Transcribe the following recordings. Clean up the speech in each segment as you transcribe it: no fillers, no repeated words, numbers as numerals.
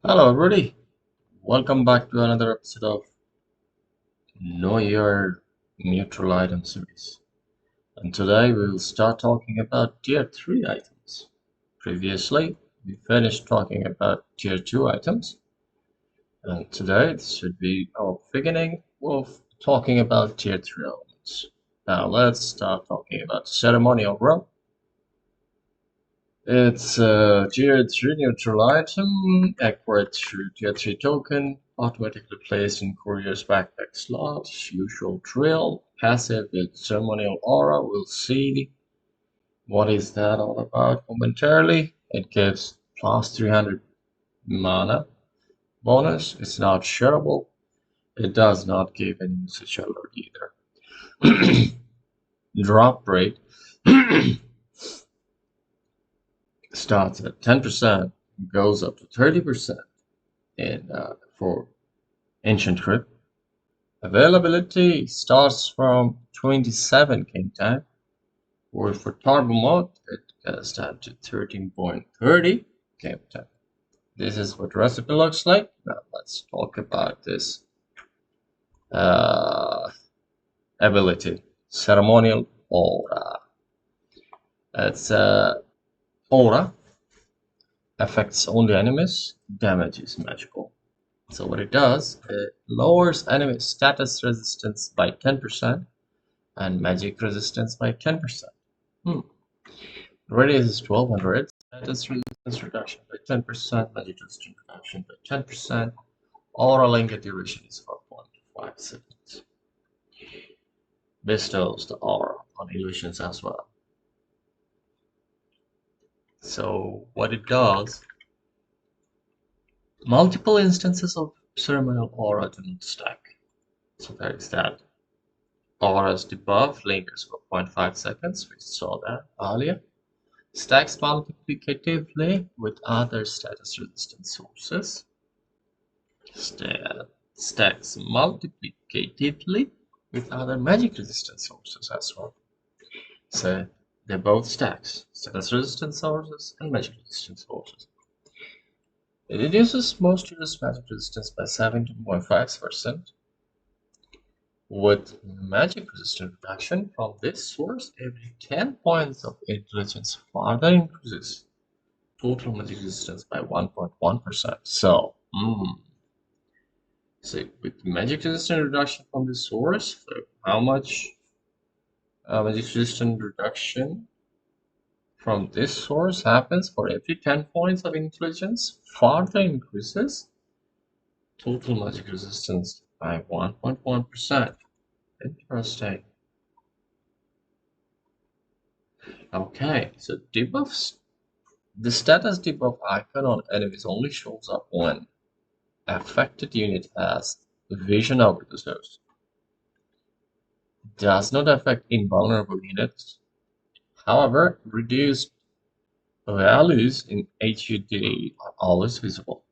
Hello, everybody. Welcome back to another episode of Know Your Neutral Item series. And today we'll start talking about Tier 3 items. Previously, we finished talking about Tier 2 items. And today, this should be our beginning of talking about Tier 3 elements. Now, let's start talking about ceremonial row. It's a Tier 3 neutral item, acquired through Tier 3 token, automatically placed in courier's backpack slot, usual drill, passive with ceremonial aura. We'll see what is that all about momentarily. It gives plus 300 mana bonus. It's not shareable. It does not give any usage alert either. Drop rate starts at 10%, goes up to 30% in for Ancient Crypt. Availability starts from 27 game time, or for turbo mode, it goes down to 13.30 game time. This is what recipe looks like. Now let's talk about this ability, Ceremonial Aura. It's aura affects only enemies. Damage is magical. So what it does, it lowers enemy status resistance by 10% and magic resistance by 10%. Radius is 1200, status resistance reduction by 10%, magic resistance reduction by 10%, aura link duration is 4.5 seconds. Bestows the aura on illusions as well. So what it does, multiple instances of ceremonial aura do not stack. So there is that. Aura's debuff lingers for 0.5 seconds, we saw that earlier. Stacks multiplicatively with other status resistant sources. Stacks multiplicatively with other magic resistant sources as well. So they're both stacks, status resistant sources and magic resistant sources. It reduces most users' magic resistance by 17.5%. With magic resistance reduction from this source, every 10 points of intelligence further increases total magic resistance by 1.1%. So, with magic resistance reduction from this source, how much magic resistance reduction from this source happens for every 10 points of intelligence further increases total magic resistance by 1.1%. Interesting. Okay, so debuffs. The status debuff icon on enemies only shows up when affected unit has vision over the source. Does not affect invulnerable units. However, reduced values in HUD are always visible.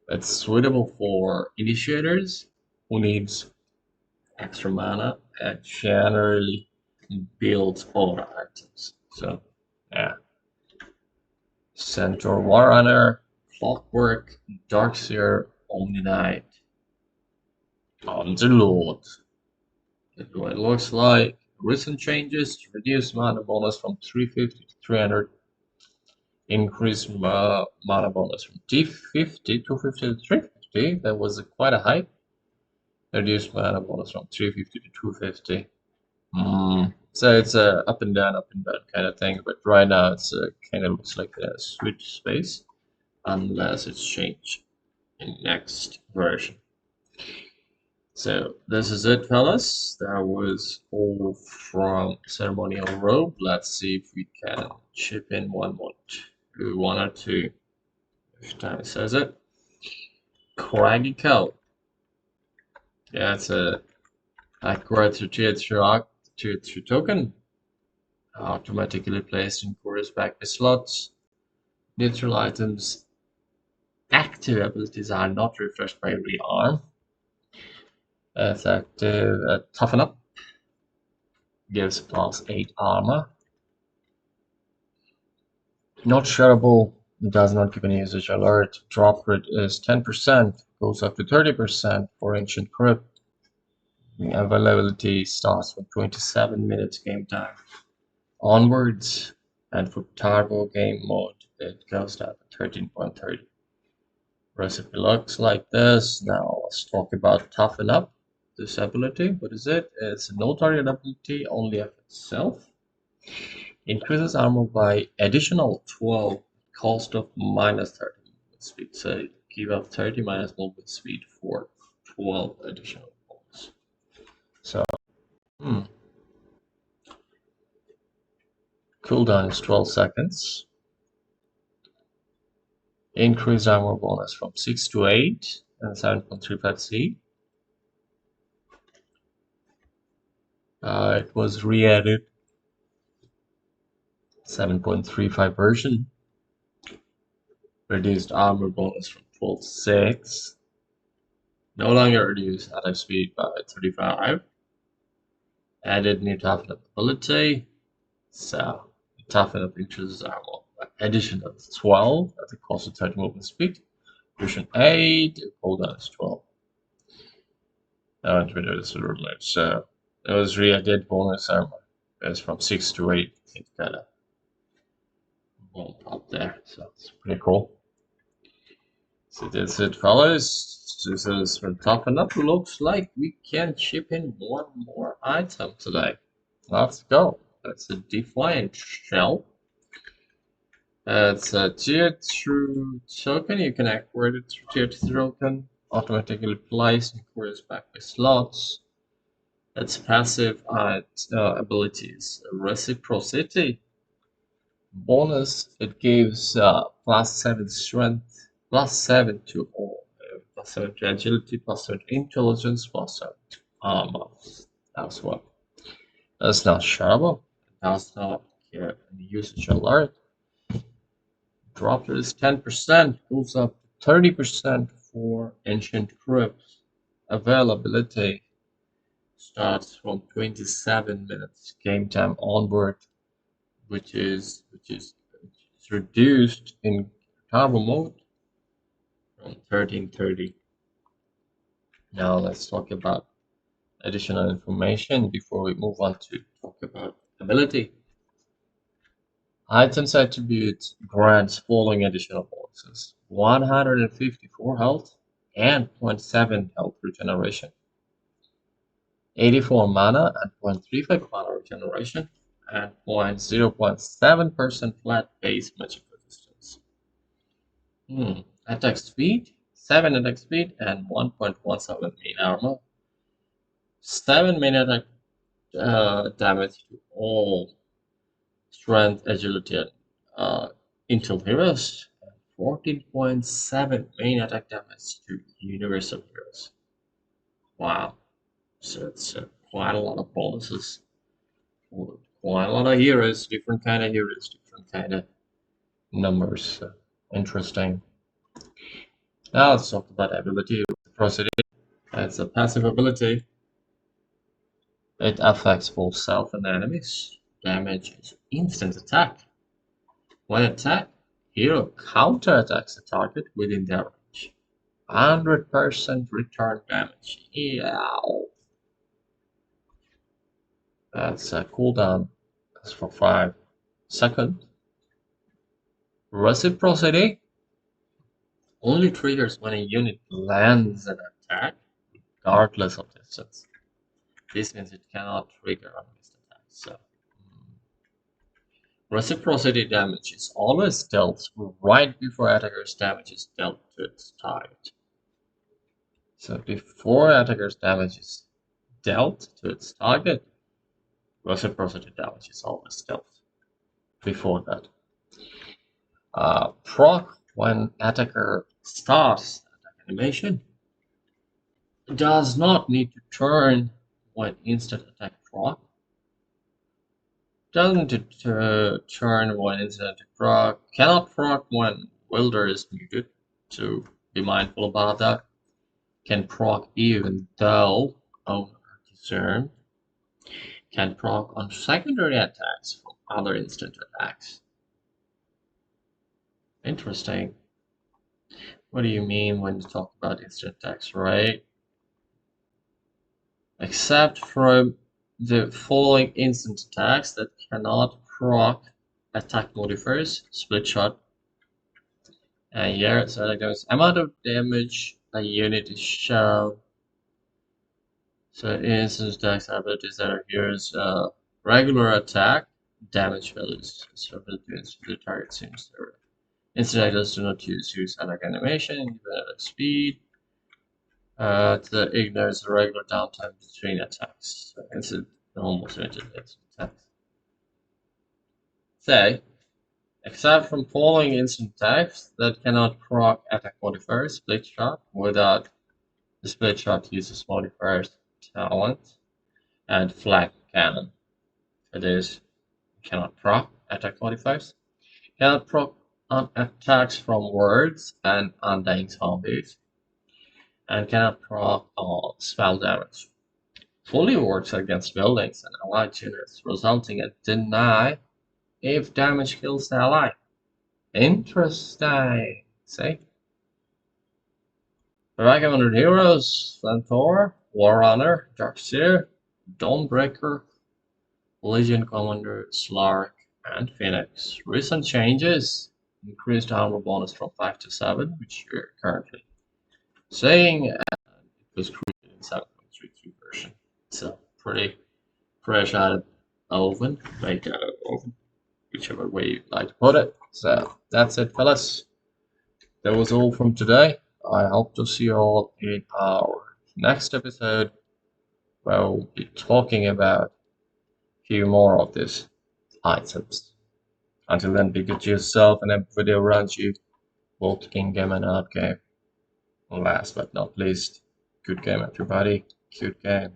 It's suitable for initiators who needs extra mana and generally build aura items. So, yeah. Centaur Warrunner, Clockwork, Darkseer, Omni Knight, Underlord. It looks like recent changes reduce mana bonus from 350 to 300, increase mana bonus from 250 to 350. That was quite a hike. Reduced mana bonus from 350 to 250. So it's a up and down kind of thing, but right now it's kind of looks like a switch space, unless it's changed in next version. So this is it, fellas. That was all from Ceremonial Robe. Let's see if we can chip in one or two, if time says it. Craggy Cow. Yeah, it's a acquired through tier 3 token. Automatically placed in courier's backpack slots. Neutral items active abilities are not refreshed by rearm. It's active Toughen Up. Gives plus 8 armor. Not shareable. It does not give any usage alert. Drop rate is 10%, goes up to 30% for Ancient Crypt. Availability starts from 27 minutes game time onwards, and for turbo game mode, it goes down to 13.30. Recipe looks like this. Now let's talk about Toughen Up. This ability, what is it? It's a no target ability, only of itself. Increases armor by additional 12, cost of minus 30 movement speed. So give up 30 minus movement speed for 12 additional points. So, cooldown is 12 seconds. Increased armor bonus from 6 to 8 and 7.35 C. It was re-added 7.35 version. Reduced armor bonus from 12 to 6. No longer reduced attack speed by 35. Added new toughen up ability. So toughen up increases armor by additional 12 at the cost of 30 movement speed. Fusion 8, cooldown is 12. And reduce removed. So it was re-added bonus armor. It's from 6 to 8. It kind of bump up there. So it's pretty cool. So that's it, fellas. This is from Toughen Up. Looks like we can chip in one more item today. Let's go. That's a Defiant Shell. It's a tier 2 token. You can activate it through tier 2 token. Automatically placed in Korea's backpack slots. Its passive abilities: Reciprocity. Bonus, it gives +7 strength, +7 to all, +7 to agility, +7 to intelligence, +7 to armor as well. That's not shareable. Does not get any usage alert. Drop rate is 10%, goes up to 30% for Ancient Crypts. Availability starts from 27 minutes game time onward, which is reduced in turbo mode from 1330. Now let's talk about additional information before we move on to talk about ability. Items attributes grants following additional bonuses: 154 health and 0.7 health regeneration, 84 mana and 0.35 mana regeneration, and 0.7% flat base magic resistance. Attack speed, 7 attack speed and 1.17 main armor, 7 main attack damage to all strength, agility, and intel heroes, and 14.7 main attack damage to universal heroes. Wow. So it's quite a lot of bonuses. Quite a lot of heroes, different kind of heroes, different kind of numbers. Interesting. Now let's talk about ability. Reciprocity. It's a passive ability. It affects both self and enemies. Damage is instant attack. When attacked, hero counterattacks the target within their range. 100% return damage. Yeah. That's a cooldown. That's for 5 seconds. Reciprocity only triggers when a unit lands an attack, regardless of distance. This means it cannot trigger on missed attacks. So, reciprocity damage is always dealt right before attacker's damage is dealt to its target. So before attacker's damage is dealt to its target, reciprocity damage is always dealt before that. Proc when attacker starts attack animation does not need to turn when instant attack proc. Doesn't turn when instant attack proc. Cannot proc when wielder is muted, so be mindful about that. Can proc even though owner discern. Can proc on secondary attacks from other instant attacks. Interesting. What do you mean when you talk about instant attacks, right? Except for the following instant attacks that cannot proc attack modifiers, split shot, and yeah, so that goes amount of damage a unit is shown. So instant attacks abilities that are here is regular attack, damage values, so the target seems to. Instant attackers do not use attack animation, even at speed. That ignores the regular downtime between attacks. So instant almost immediate attacks. Say, except from following instant attacks that cannot proc attack modifiers, split shot, without the split shot uses modifiers talent and flag cannon. It is cannot proc attack modifiers, cannot proc on attacks from words and undying zombies, and cannot proc on spell damage. Fully works against buildings and allied units, resulting in deny if damage kills the ally. Interesting. See? The recommended heroes: Centaur, Warrunner, Darkseer, Dawnbreaker, Legion Commander, Slark, and Phoenix. Recent changes: increased armor bonus from 5 to 7, which we're currently saying, and it was created in 7.33 version. So pretty fresh out of oven, baked out of oven, whichever way you like to put it. So that's it, fellas. That was all from today. I hope to see you all in our next episode, where we'll be talking about a few more of these items. Until then, be good to yourself and every video around you, both in game and out game. And last but not least, good game, everybody. Good game.